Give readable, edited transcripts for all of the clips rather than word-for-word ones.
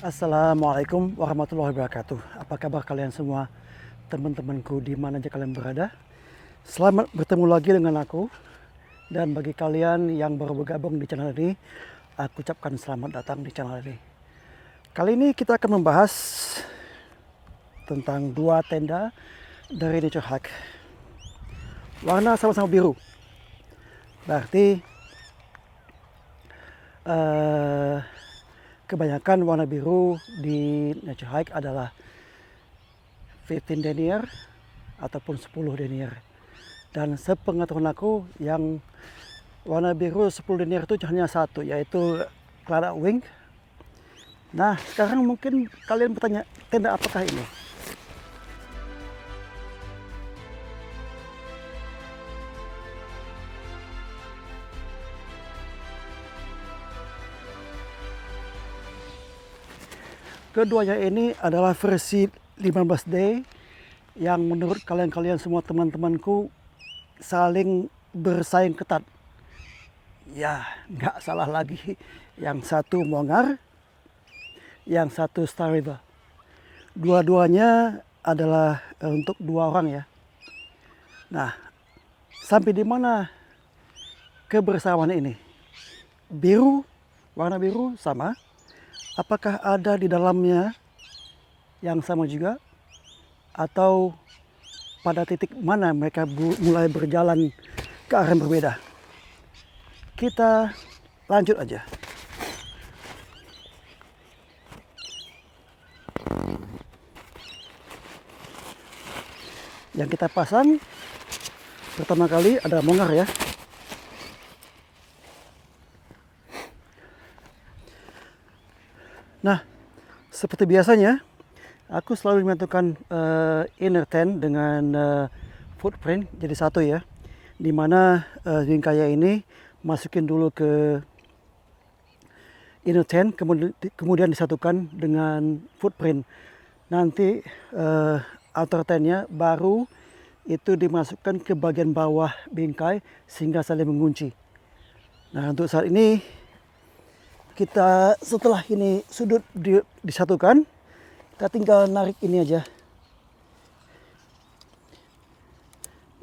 Assalamualaikum warahmatullahi wabarakatuh. Apa kabar kalian semua, teman-temanku di mana aja kalian berada? Selamat bertemu lagi dengan aku. Dan bagi kalian yang baru bergabung di channel ini, aku ucapkan selamat datang di channel ini. Kali ini kita akan membahas tentang dua tenda dari Nature Hike. Warna sama-sama biru. Berarti kebanyakan warna biru di Nature Hike adalah 15 denier ataupun 10 denier. Dan sepengetahuan aku yang warna biru 10 denier itu hanya satu, yaitu Claret Wing. Nah, sekarang mungkin kalian bertanya, tenda apakah ini? Keduanya ini adalah versi 15 day yang menurut kalian semua teman-temanku saling bersaing ketat. Ya, nggak salah lagi. Yang satu Mongar, yang satu Star River. Dua-duanya adalah untuk dua orang ya. Nah, sampai di mana kebersamaan ini? Biru, warna biru sama. Apakah ada di dalamnya yang sama juga? Atau pada titik mana mereka mulai berjalan ke arah yang berbeda? Kita lanjut aja. Yang kita pasang pertama kali ada Mongar ya. Nah, seperti biasanya, aku selalu menyatukan inner tent dengan footprint jadi satu ya. Dimana bingkai ini masukin dulu ke inner tent, kemudian disatukan dengan footprint. Nanti outer tentnya baru itu dimasukkan ke bagian bawah bingkai sehingga saling mengunci. Nah, untuk saat ini kita setelah ini sudut disatukan, kita tinggal narik ini aja.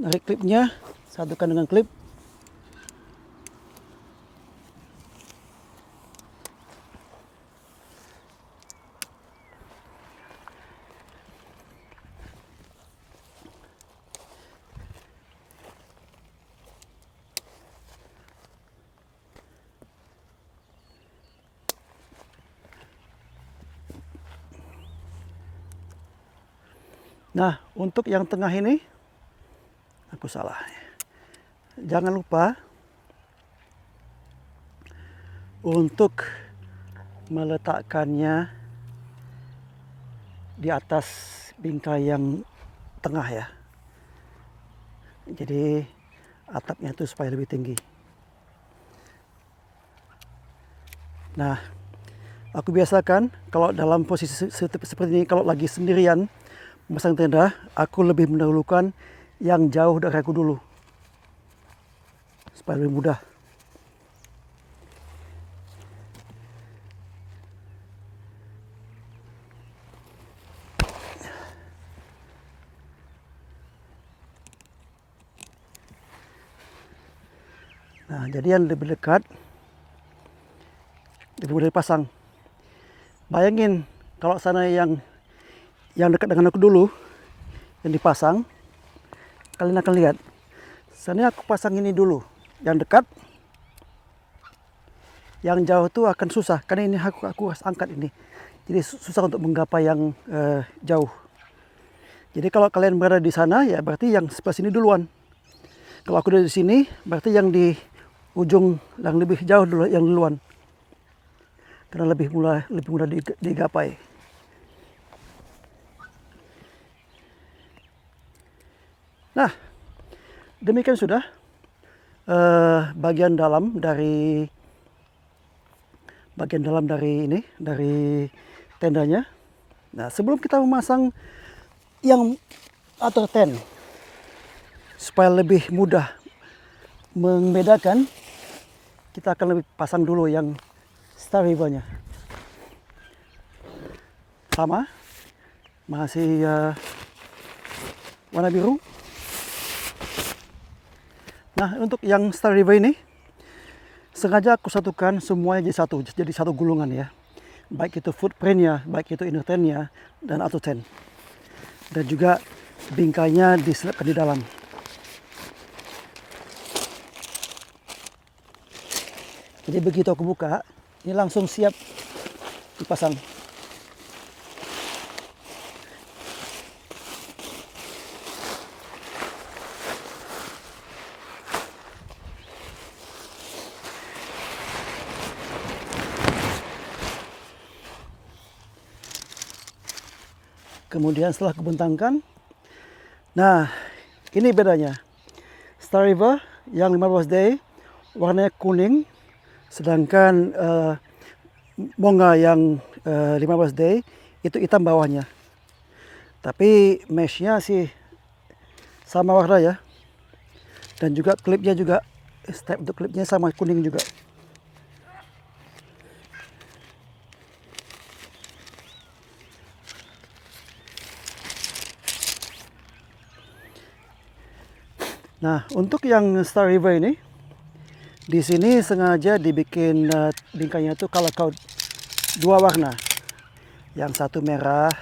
Narik klipnya, satukan dengan klip. Nah, untuk yang tengah ini, aku salah. Jangan lupa untuk meletakkannya di atas bingkai yang tengah ya. Jadi atapnya itu supaya lebih tinggi. Nah, aku biasakan kalau dalam posisi seperti ini, kalau lagi sendirian memasang tenda, aku lebih mendahulukan yang jauh dari aku dulu supaya lebih mudah. Nah, jadi yang lebih dekat lebih mudah dipasang. Bayangin kalau sana yang dekat dengan aku dulu yang dipasang, kalian akan lihat. Sana aku pasang ini dulu, yang dekat, yang jauh itu akan susah karena ini aku harus angkat ini. Jadi susah untuk menggapai yang jauh. Jadi kalau kalian berada di sana ya berarti yang sebelah sini duluan. Kalau aku dari sini berarti yang di ujung yang lebih jauh dulu yang duluan. Karena lebih mudah digapai. Nah, demikian sudah bagian dalam dari tendanya. Nah, sebelum kita memasang yang outer tent supaya lebih mudah membedakan, kita akan lebih pasang dulu yang Star River-nya. sama, masih warna biru. Nah, untuk yang Star River ini sengaja aku satukan semuanya jadi satu gulungan ya. Baik itu footprintnya, baik itu inner tentnya, dan outer tent. Dan juga bingkainya diselipkan di dalam. Jadi begitu aku buka, ini langsung siap dipasang. Kemudian setelah kebentangkan, nah ini bedanya. Star River yang 15 day warnanya kuning, sedangkan Monga yang 15 day itu hitam bawahnya. Tapi meshnya sih sama warna ya. Dan juga klipnya juga, step untuk klipnya sama kuning juga. Nah, untuk yang Star River ini, di sini sengaja dibikin bingkainya itu color code, dua warna. Yang satu merah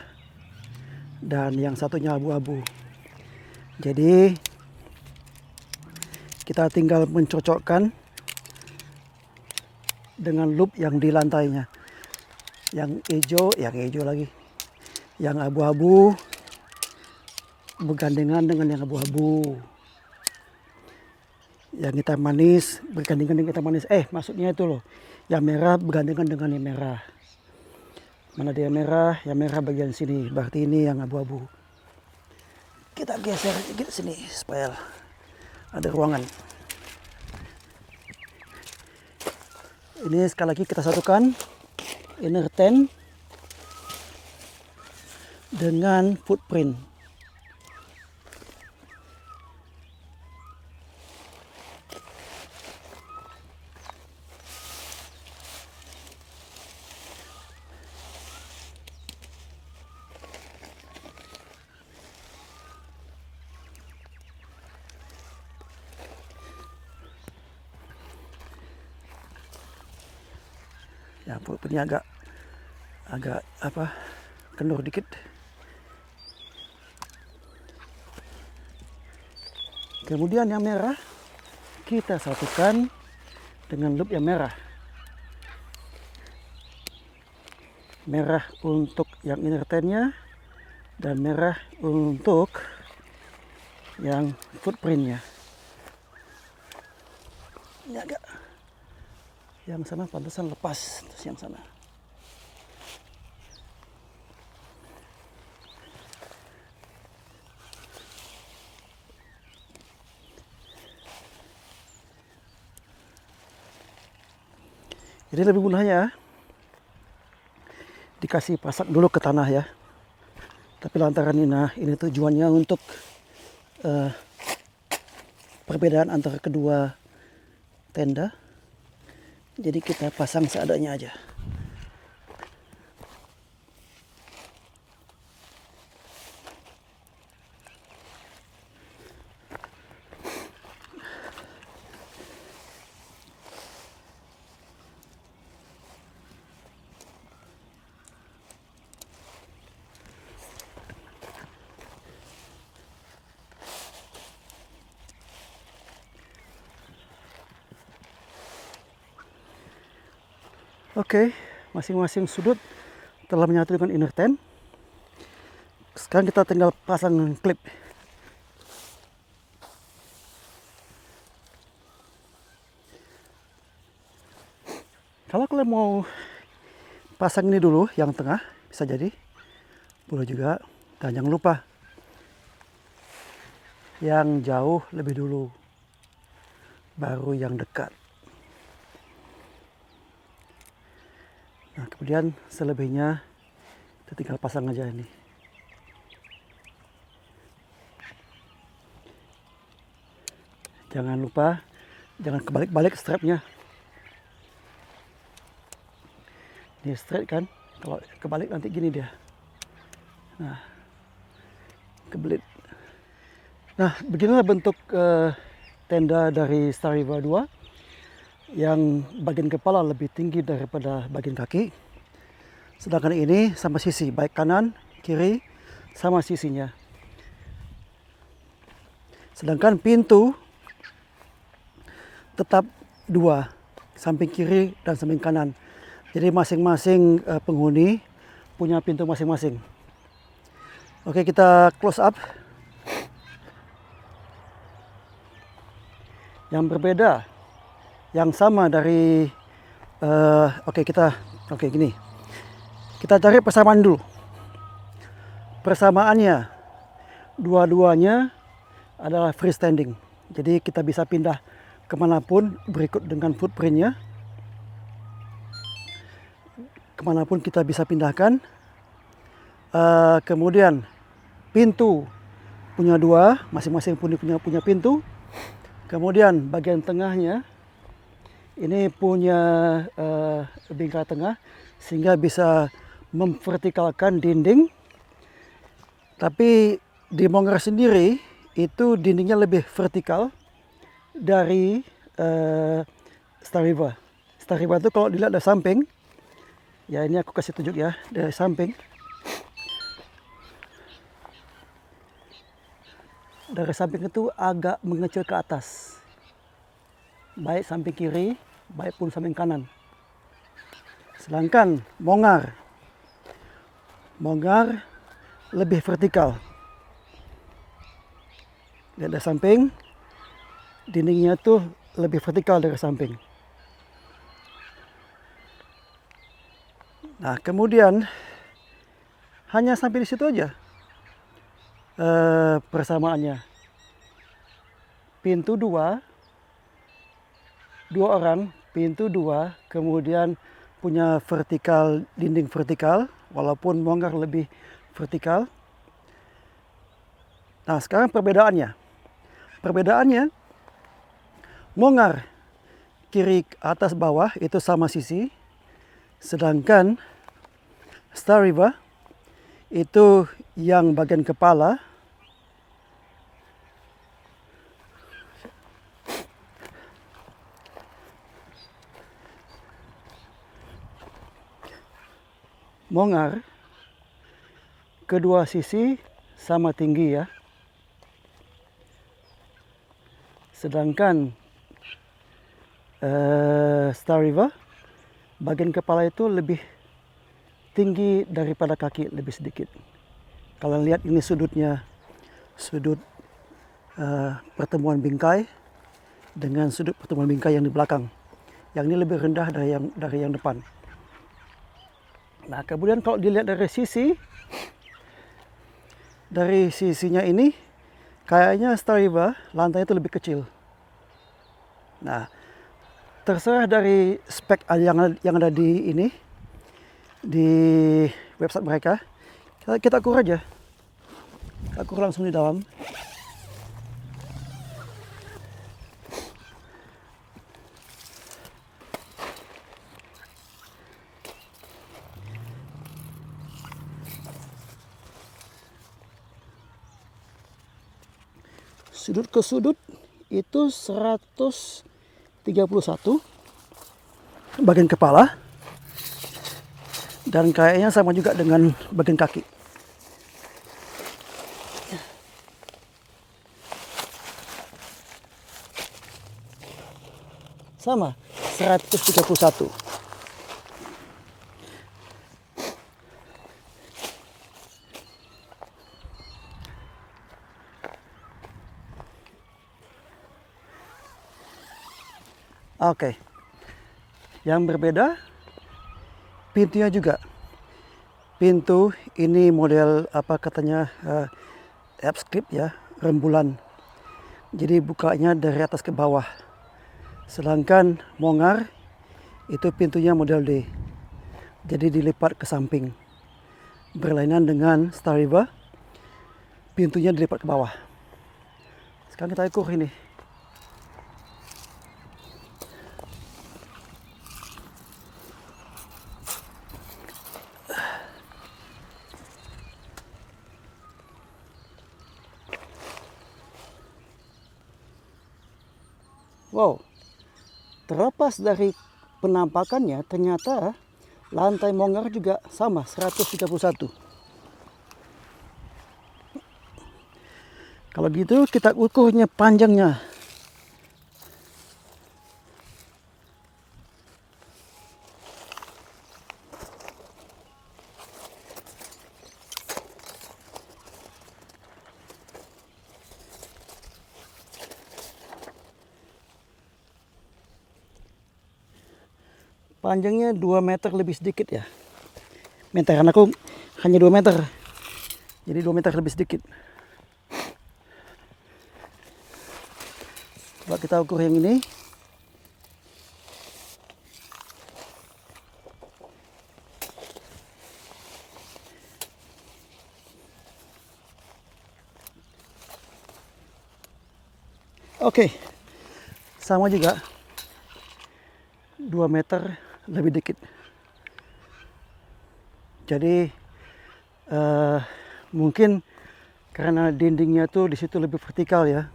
dan yang satunya abu-abu. Jadi kita tinggal mencocokkan dengan loop yang di lantainya. Yang hijau lagi. Yang abu-abu bergandengan dengan yang abu-abu. Yang hitam manis bergandengan dengan hitam manis. Maksudnya itu loh. Yang merah bergandengan dengan yang merah. Mana dia merah? Yang merah bagian sini. Berarti ini yang abu-abu. Kita geser sedikit sini supaya ada ruangan. Ini sekali lagi kita satukan inner tent dengan footprint. Ya, footprintnya agak kendor dikit. Kemudian yang merah kita satukan dengan loop yang merah. Merah untuk yang inner tentnya dan merah untuk yang footprintnya. Ini agak yang sana pantasan lepas, terus yang sana. Jadi lebih mudahnya dikasih pasak dulu ke tanah ya. Tapi lantaran ini tujuannya untuk perbedaan antara kedua tenda. Jadi kita pasang seadanya aja. Oke, masing-masing sudut telah menyatu dengan inner tent. Sekarang kita tinggal pasang klip. Kalau kalian mau pasang ini dulu, yang tengah bisa jadi, boleh juga. Dan jangan lupa yang jauh lebih dulu, baru yang dekat. Nah, kemudian selebihnya kita tinggal pasang aja ini. Jangan lupa, jangan kebalik-balik strapnya. Ini straight kan, kalau kebalik nanti gini dia. Nah, kebelit. Nah, beginilah bentuk tenda dari Stariva 2 yang bagian kepala lebih tinggi daripada bagian kaki. Sedangkan ini sama sisi, baik kanan, kiri, sama sisinya. Sedangkan pintu tetap 2, samping kiri dan samping kanan. Jadi masing-masing penghuni punya pintu masing-masing. Oke, kita close up. Yang berbeda, yang sama dari gini. Kita cari persamaan dulu. Persamaannya, dua-duanya adalah freestanding. Jadi kita bisa pindah kemanapun berikut dengan footprintnya. Kemanapun kita bisa pindahkan. Kemudian pintu punya 2, masing-masing punya pintu. Kemudian bagian tengahnya ini punya bingkai tengah sehingga bisa memvertikalkan dinding. Tapi di Mongar sendiri itu dindingnya lebih vertikal dari Stariva. Stariva itu kalau dilihat dari samping, ya ini aku kasih tunjuk ya, dari samping. Dari samping itu agak mengecil ke atas. Baik samping kiri, baik pun samping kanan. Sedangkan Mongar lebih vertikal. Lihat dari samping, dindingnya tuh lebih vertikal dari samping. Nah, kemudian hanya sampai di situ aja persamaannya. Pintu 2 orang, pintu 2, kemudian punya vertikal, dinding vertikal, walaupun Mongar lebih vertikal. Nah, sekarang perbedaannya. Mongar kiri atas bawah itu sama sisi, sedangkan Stariva itu yang bagian kepala Mongar kedua sisi sama tinggi ya. Sedangkan Stariva bagian kepala itu lebih tinggi daripada kaki, lebih sedikit. Kalian lihat ini sudutnya, sudut pertemuan bingkai dengan sudut pertemuan bingkai yang di belakang. Yang ini lebih rendah dari yang depan. Nah, kemudian kalau dilihat dari sisinya ini, kayaknya Stariva lantai itu lebih kecil. Nah, terserah dari spek yang ada di ini, di website mereka. Kita ukur aja. Kita ukur langsung di dalam. Sudut ke sudut itu 131 bagian kepala, dan kayaknya sama juga dengan bagian kaki. Sama 131. Oke. Yang berbeda pintunya juga. Pintu ini model apa katanya F-script ya, rembulan. Jadi bukanya dari atas ke bawah. Sedangkan Mongar itu pintunya model D. Jadi dilipat ke samping. Berlainan dengan Stariva, pintunya dilipat ke bawah. Sekarang kita ukur ini. Wow, terlepas dari penampakannya, ternyata lantai Mongar juga sama, 131. Kalau gitu kita ukurnya panjangnya. Panjangnya 2 meter lebih sedikit ya. Meteran aku hanya 2 meter. Jadi 2 meter lebih sedikit. Coba kita ukur yang ini. Oke, sama juga 2 meter lebih dikit. Jadi mungkin karena dindingnya tuh di situ lebih vertikal ya.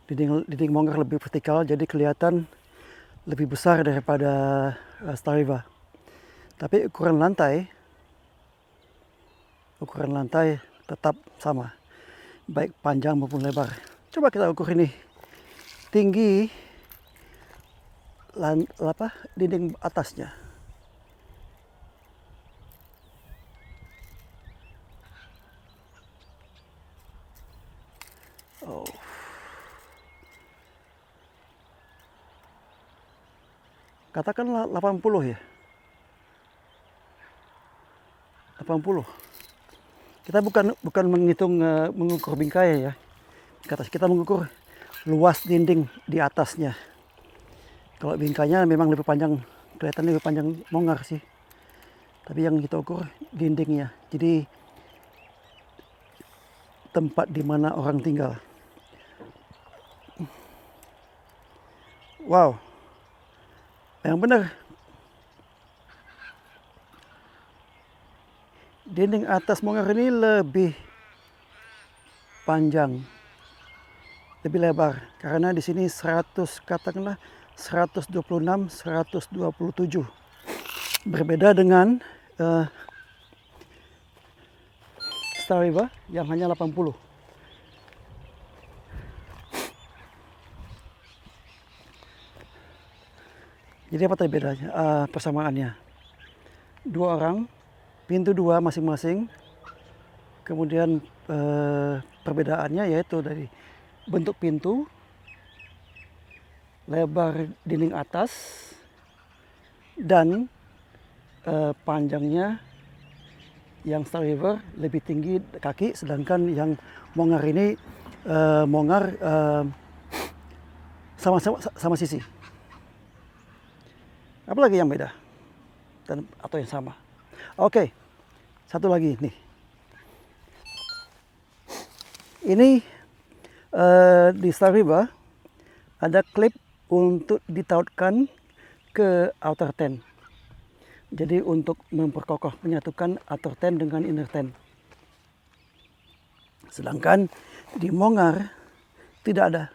Dinding Mongar lebih vertikal, jadi kelihatan lebih besar daripada Stariva. Tapi ukuran lantai tetap sama, baik panjang maupun lebar. Coba kita ukur ini, tinggi dinding atasnya. Oh. Katakanlah 80 ya. 80. Kita bukan menghitung mengukur bingkai ya. Kita mengukur luas dinding di atasnya. Kalau bingkainya memang lebih panjang, kelihatan lebih panjang Mongar sih. Tapi yang kita ukur dindingnya. Jadi tempat di mana orang tinggal. Wow. Yang benar. Dinding atas Mongar ini lebih panjang, lebih lebar, karena di sini 100, katakanlah 126, 127. Berbeda dengan Stariva yang hanya 80. Jadi apa tadi bedanya? Persamaannya, 2 orang, pintu 2 masing-masing. Kemudian perbedaannya yaitu dari bentuk pintu, lebar dinding atas, dan panjangnya. Yang Stariva lebih tinggi kaki, sedangkan yang Mongar ini sama sisi. Apalagi yang beda atau yang sama? Oke, satu lagi nih. Ini di Stariva ada klip untuk ditautkan ke outer tent. Jadi untuk memperkokoh, menyatukan outer tent dengan inner tent. Sedangkan di Mongar tidak ada.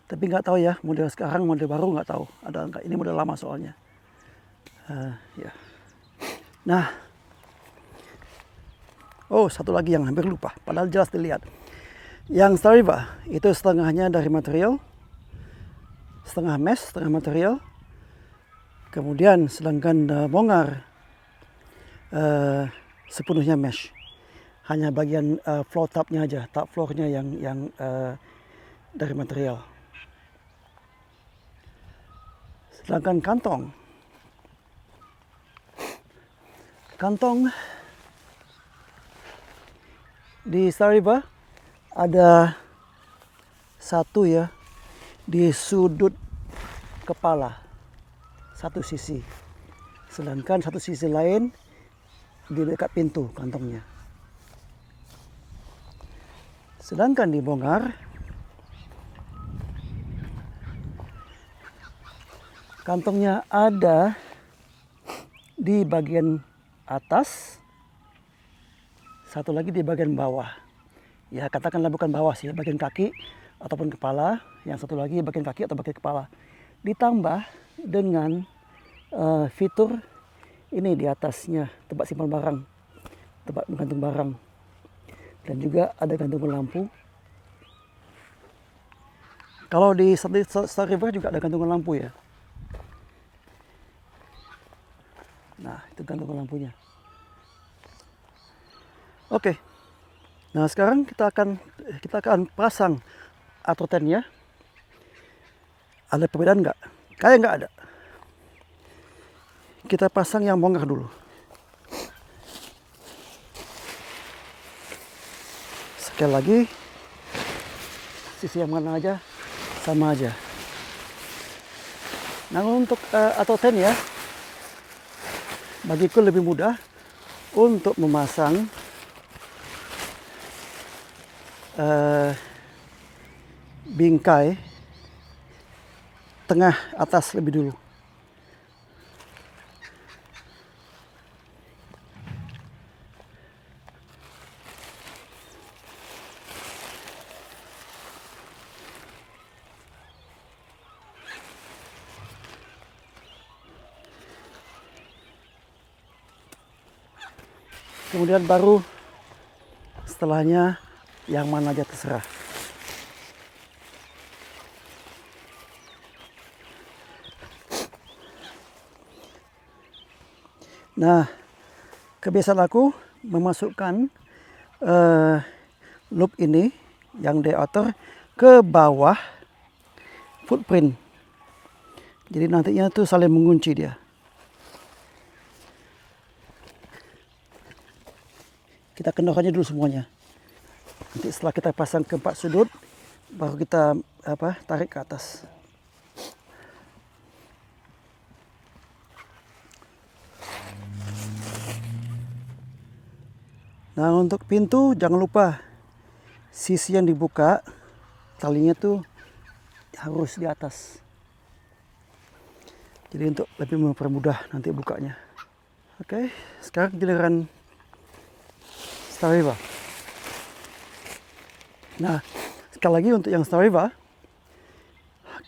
Tapi nggak tahu ya, model sekarang, model baru nggak tahu. Ada nggak? Ini model lama soalnya. Ya. Nah, oh satu lagi yang hampir lupa, padahal jelas dilihat. Yang Stariva itu setengahnya dari material, setengah mesh, setengah material. Kemudian sedangkan Mongar sepenuhnya mesh, hanya bagian floor tubnya aja, top floornya yang dari material. Sedangkan kantong di Stariva ada satu ya di sudut kepala, satu sisi, sedangkan satu sisi lain di dekat pintu kantongnya. Sedangkan di Mongar kantongnya ada di bagian atas, satu lagi di bagian bawah. Ya katakanlah bukan bawah sih, bagian kaki ataupun kepala, yang satu lagi bagian kaki atau bagian kepala. Ditambah dengan fitur ini di atasnya, tempat simpan barang, tempat menggantung barang, dan juga ada gantungan lampu. Kalau di Star River juga ada gantungan lampu ya. Nah, itu gantungan lampunya. Oke. Nah, sekarang kita akan pasang AutoTand-nya. Ada perbedaan nggak? Kayak nggak ada. Kita pasang yang bongkar dulu. Sekali lagi, sisi yang mana aja sama aja. Nah, untuk AutoTand ya, bagiku lebih mudah untuk memasang bingkai tengah atas lebih dulu. Kemudian baru setelahnya yang mana aja terserah. Nah, kebiasaan aku memasukkan loop ini yang di outer ke bawah footprint. Jadi nantinya tuh saling mengunci dia. Kita kendorkannya dulu semuanya. Nanti setelah kita pasang ke 4 sudut, baru kita tarik ke atas. Nah, untuk pintu jangan lupa sisi yang dibuka talinya tuh harus di atas. Jadi untuk lebih mempermudah nanti bukanya. Oke, sekarang giliran Star River. Nah, sekali lagi untuk yang Star River,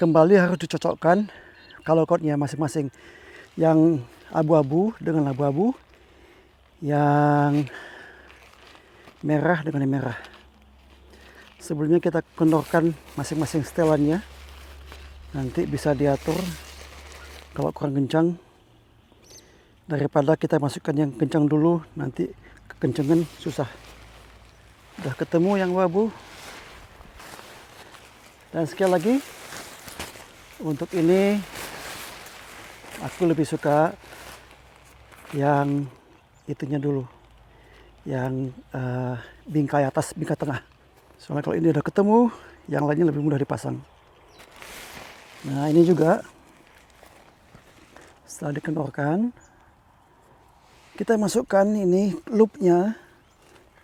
kembali harus dicocokkan color code-nya masing-masing. Yang abu-abu dengan abu-abu, yang merah dengan yang merah. Sebelumnya kita kendorkan masing-masing setelannya. Nanti bisa diatur kalau kurang kencang. Daripada kita masukkan yang kencang dulu, nanti kekencangan susah. Udah ketemu yang abu. Dan sekali lagi, untuk ini aku lebih suka yang itunya dulu, yang bingkai atas, bingkai tengah. Soalnya kalau ini udah ketemu, yang lainnya lebih mudah dipasang. Nah, ini juga setelah dikendorkan, kita masukkan ini loopnya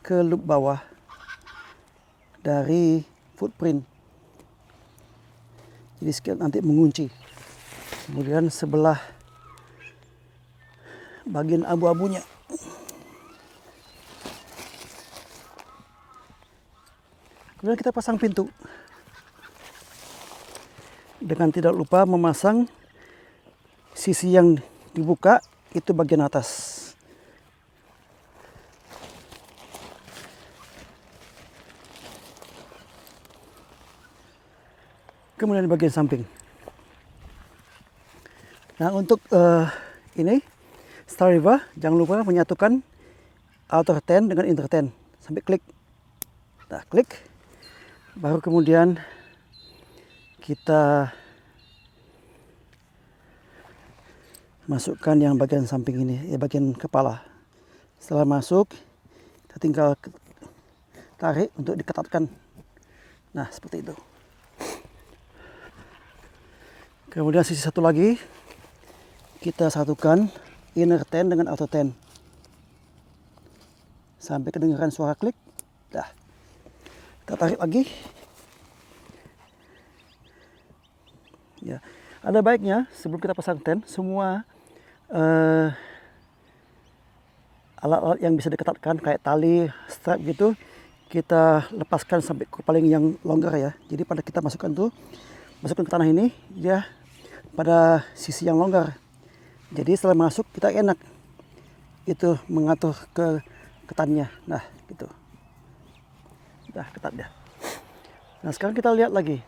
ke loop bawah dari footprint. Jadi sekian nanti mengunci. Kemudian sebelah bagian abu-abunya. Kemudian kita pasang pintu. Dengan tidak lupa memasang sisi yang dibuka itu bagian atas. Kemudian bagian samping. Nah, untuk ini Star River, jangan lupa menyatukan outer tent dengan inner tent sampai klik. Nah, klik. Baru kemudian kita masukkan yang bagian samping ini, ya bagian kepala. Setelah masuk, kita tinggal tarik untuk diketatkan. Nah, seperti itu. Kemudian sisi satu lagi, kita satukan inner tent dengan outer tent. Sampai kedengaran suara klik. Dah. Kita tarik lagi. Ya, ada baiknya sebelum kita pasang tent, semua alat-alat yang bisa diketatkan kayak tali, strap gitu, kita lepaskan sampai ke paling yang longgar ya. Jadi pada kita masukkan ke tanah ini, dia pada sisi yang longgar. Jadi setelah masuk kita enak itu mengatur ke ketannya. Nah, gitu. Udah ketat dah. Nah, sekarang kita lihat lagi.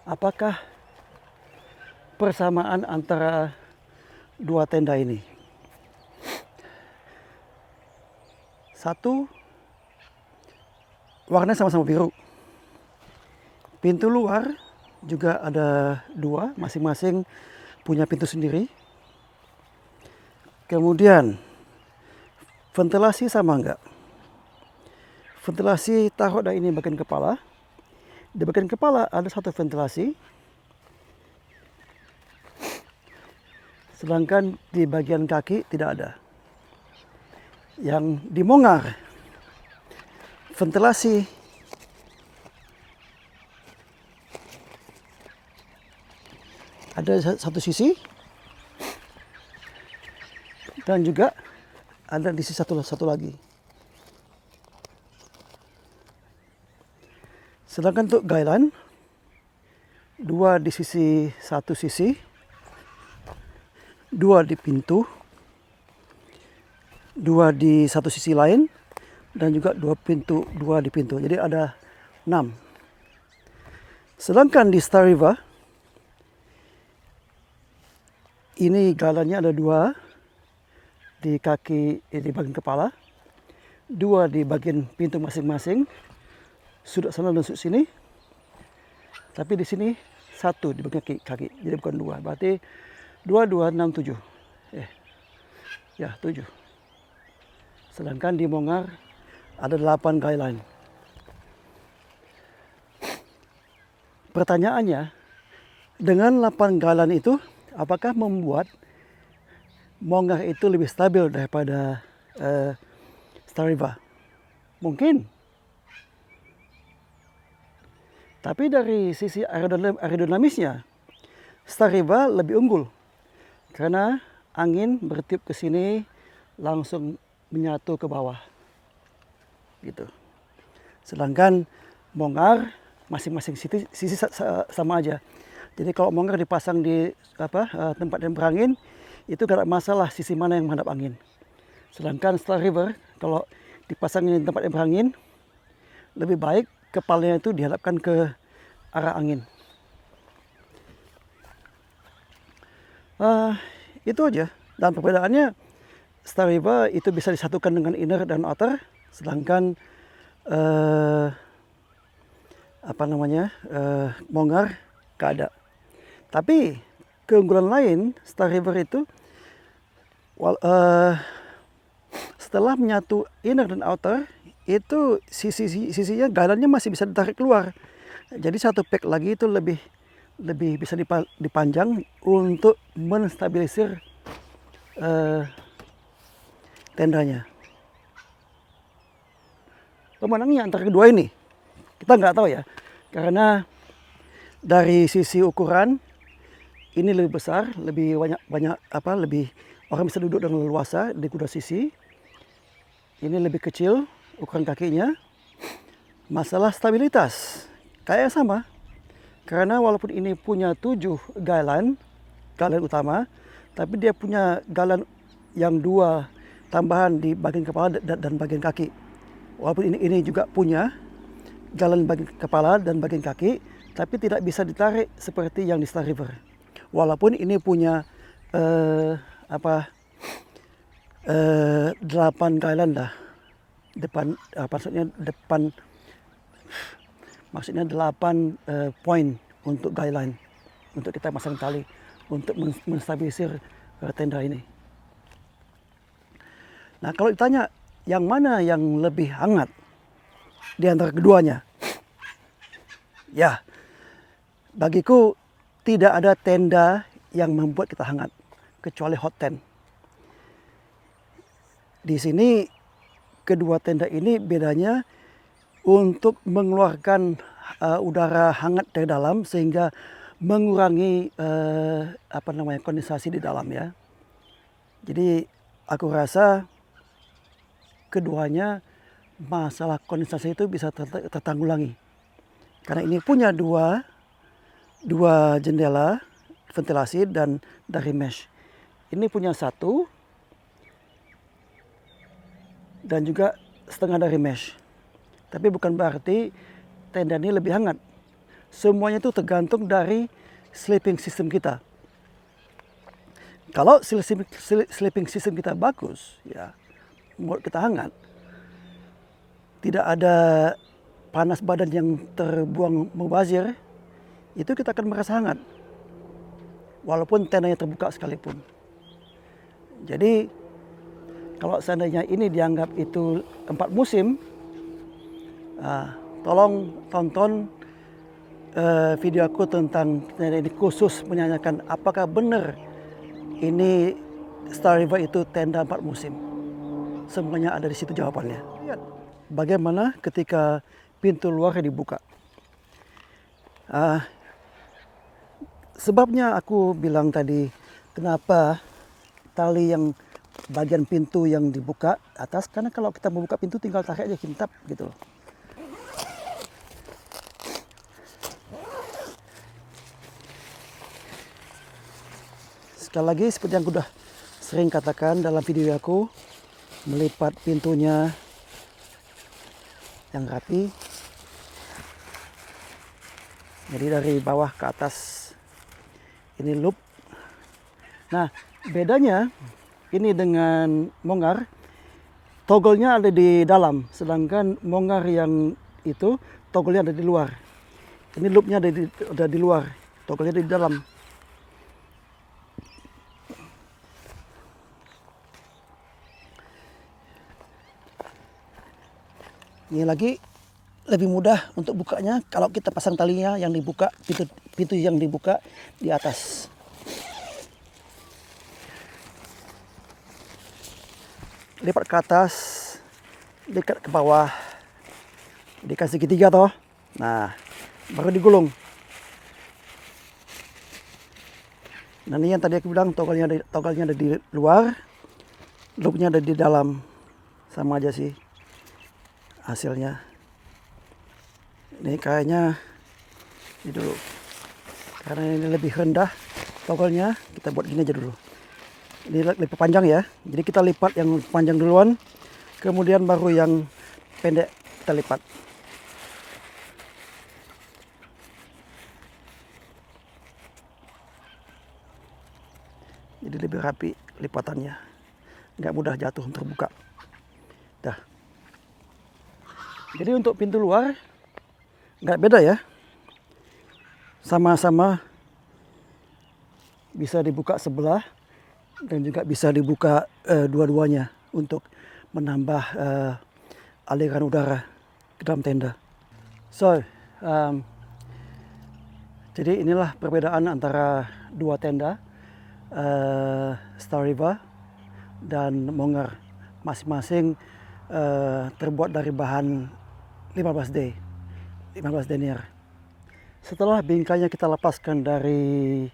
Apakah persamaan antara dua tenda ini? Satu, warnanya sama-sama biru. Pintu luar juga ada dua, masing-masing punya pintu sendiri. Kemudian ventilasi sama enggak? Ventilasi taruh dah ini bagian kepala. Di bagian kepala ada satu ventilasi. Sedangkan di bagian kaki tidak ada. Yang di mongar ventilasi ada satu sisi dan juga ada di sisi satu lagi. Sedangkan untuk gailan dua di sisi satu sisi, dua di pintu, dua di satu sisi lain, dan juga dua di pintu. Jadi ada 6. Sedangkan di Star River ini gailannya ada 2 di kaki, di bagian kepala, 2 di bagian pintu masing-masing, sudut sana dan sudut sini. Tapi di sini 1 di bagian kaki, jadi bukan 2. Berarti 2, 2, 6, 7. Ya 7. Sedangkan di mongar ada 8 gailan. Pertanyaannya, dengan 8 gailan itu, apakah membuat mongar itu lebih stabil daripada Star River? Mungkin. Tapi dari sisi aerodinamisnya, Star River lebih unggul. Karena angin bertiup ke sini langsung menyatu ke bawah. Gitu. Sedangkan mongar masing-masing sisi sama aja. Jadi kalau mongar dipasang di tempat yang berangin, itu gak ada masalah sisi mana yang menghadap angin. Sedangkan Star River kalau dipasang di tempat yang berangin, lebih baik kepalanya itu dihadapkan ke arah angin. Itu aja. Dan perbedaannya, Star River itu bisa disatukan dengan inner dan outer, sedangkan mongar gak ada. Tapi keunggulan lain Star River itu setelah menyatu inner dan outer, itu sisinya gailannya masih bisa ditarik keluar. Jadi satu pack lagi itu lebih bisa dipanjang untuk menstabilisir tendanya. Pemenangnya antara kedua ini kita nggak tahu ya, karena dari sisi ukuran ini lebih besar, lebih lebih orang bisa duduk dengan leluasa di kedua sisi. Ini lebih kecil ukuran kakinya. Masalah stabilitas kayak sama, karena walaupun ini punya 7 gailan utama, tapi dia punya gailan yang 2 tambahan di bagian kepala dan bagian kaki. Walaupun ini juga punya gailan bagian kepala dan bagian kaki, tapi tidak bisa ditarik seperti yang di Star River. Walaupun ini punya 8 gailan dah. Maksudnya 8 poin untuk gailan, untuk kita pasang tali untuk menstabilisir tenda ini. Nah, kalau ditanya yang mana yang lebih hangat di antara keduanya, ya bagiku tidak ada tenda yang membuat kita hangat kecuali hot tent. Di sini kedua tenda ini bedanya untuk mengeluarkan udara hangat dari dalam sehingga mengurangi kondensasi di dalam ya. Jadi aku rasa keduanya masalah kondensasi itu bisa tertanggulangi. Karena ini punya dua jendela ventilasi dan dari mesh. Ini punya satu dan juga setengah dari mesh. Tapi bukan berarti tenda ini lebih hangat. Semuanya itu tergantung dari sleeping system kita. Kalau sleeping system kita bagus, ya mood kita hangat, tidak ada panas badan yang terbuang mubazir, itu kita akan merasa hangat. Walaupun tendanya terbuka sekalipun. Jadi kalau seandainya ini dianggap itu 4 musim, tolong tonton video aku tentang tenda ini khusus menanyakan apakah benar ini Star River itu tenda 4 musim. Semuanya ada di situ jawabannya. Lihat bagaimana ketika pintu luarnya dibuka. Sebabnya aku bilang tadi kenapa tali yang bagian pintu yang dibuka atas, karena kalau kita membuka pintu tinggal tarik aja kintab gitu. Sekali lagi seperti yang sudah sering katakan dalam video aku, melipat pintunya yang rapi. Jadi dari bawah ke atas ini loop. Nah, bedanya ini dengan Mongar, toggle-nya ada di dalam, sedangkan Mongar yang itu toggle-nya ada di luar. Ini loop-nya ada di luar, toggle-nya ada di dalam. Ini lagi lebih mudah untuk bukanya kalau kita pasang talinya yang dibuka, pintu yang dibuka di atas. Lipat ke atas, lipat ke bawah, dikasih segitiga toh. Nah, baru digulung. Nah, ini yang tadi aku bilang toggle-nya ada di luar, loop-nya ada di dalam. Sama aja sih hasilnya. Ini kayaknya ini dulu, karena ini lebih rendah toggle-nya, kita buat gini aja dulu. Ini lebih panjang ya, jadi kita lipat yang panjang duluan, kemudian baru yang pendek kita lipat. Jadi lebih rapi lipatannya, nggak mudah jatuh terbuka. Dah. Jadi untuk pintu luar nggak beda ya, sama-sama bisa dibuka sebelah dan juga bisa dibuka dua-duanya untuk menambah aliran udara ke dalam tenda. So, jadi inilah perbedaan antara dua tenda Star River dan Mongar, masing-masing terbuat dari bahan 15 denier. Setelah bingkainya kita lepaskan dari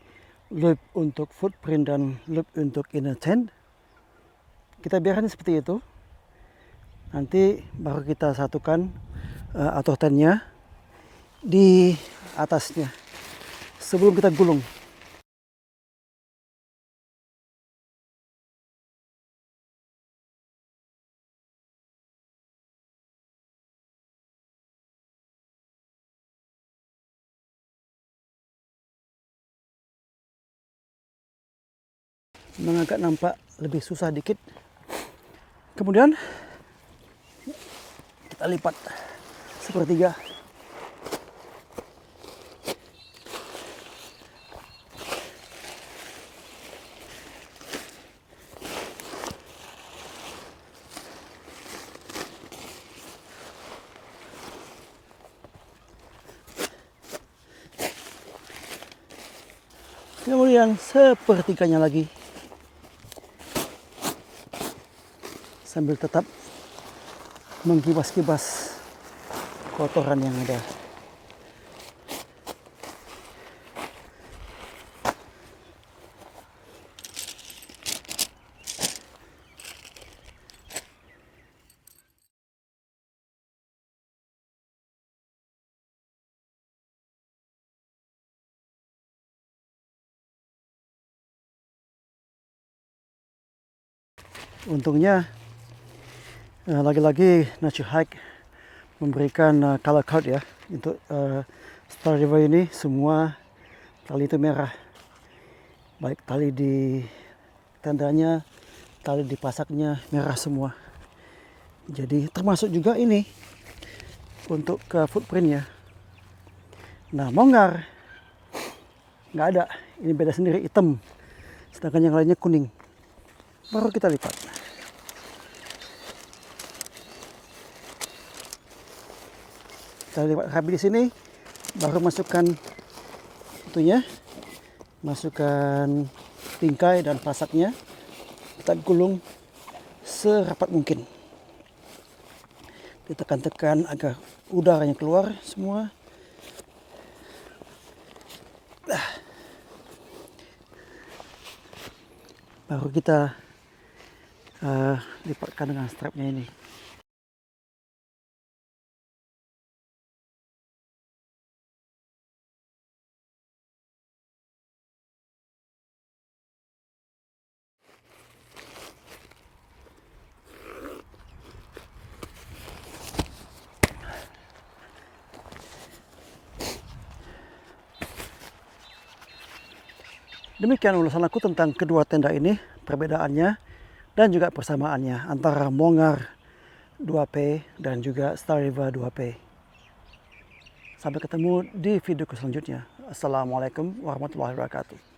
loop untuk footprint dan loop untuk inner tent, kita biarkan seperti itu. Nanti baru kita satukan atau tentnya di atasnya sebelum kita gulung. Agak nampak lebih susah dikit. Kemudian kita lipat sepertiga. Kemudian sepertiganya lagi, sambil tetap mengkibas-kibas kotoran yang ada. Untungnya lagi-lagi Nature Hike memberikan color code ya untuk Star River ini. Semua tali itu merah, baik tali di tendanya, tali di pasaknya merah semua. Jadi termasuk juga ini untuk footprintnya. Nah, Mongar nggak ada, ini beda sendiri, hitam, sedangkan yang lainnya kuning. Baru kita lipat. Kita lipat rapi di sini, baru masukkan itunya, masukkan bingkai dan pasaknya, kita gulung serapat mungkin. Ditekan-tekan agar udaranya keluar semua. Baru kita lipatkan dengan strapnya ini. Demikian ulasan aku tentang kedua tenda ini, perbedaannya dan juga persamaannya antara Mongar 2P dan juga Star River 2P. Sampai ketemu di videoku selanjutnya. Assalamualaikum warahmatullahi wabarakatuh.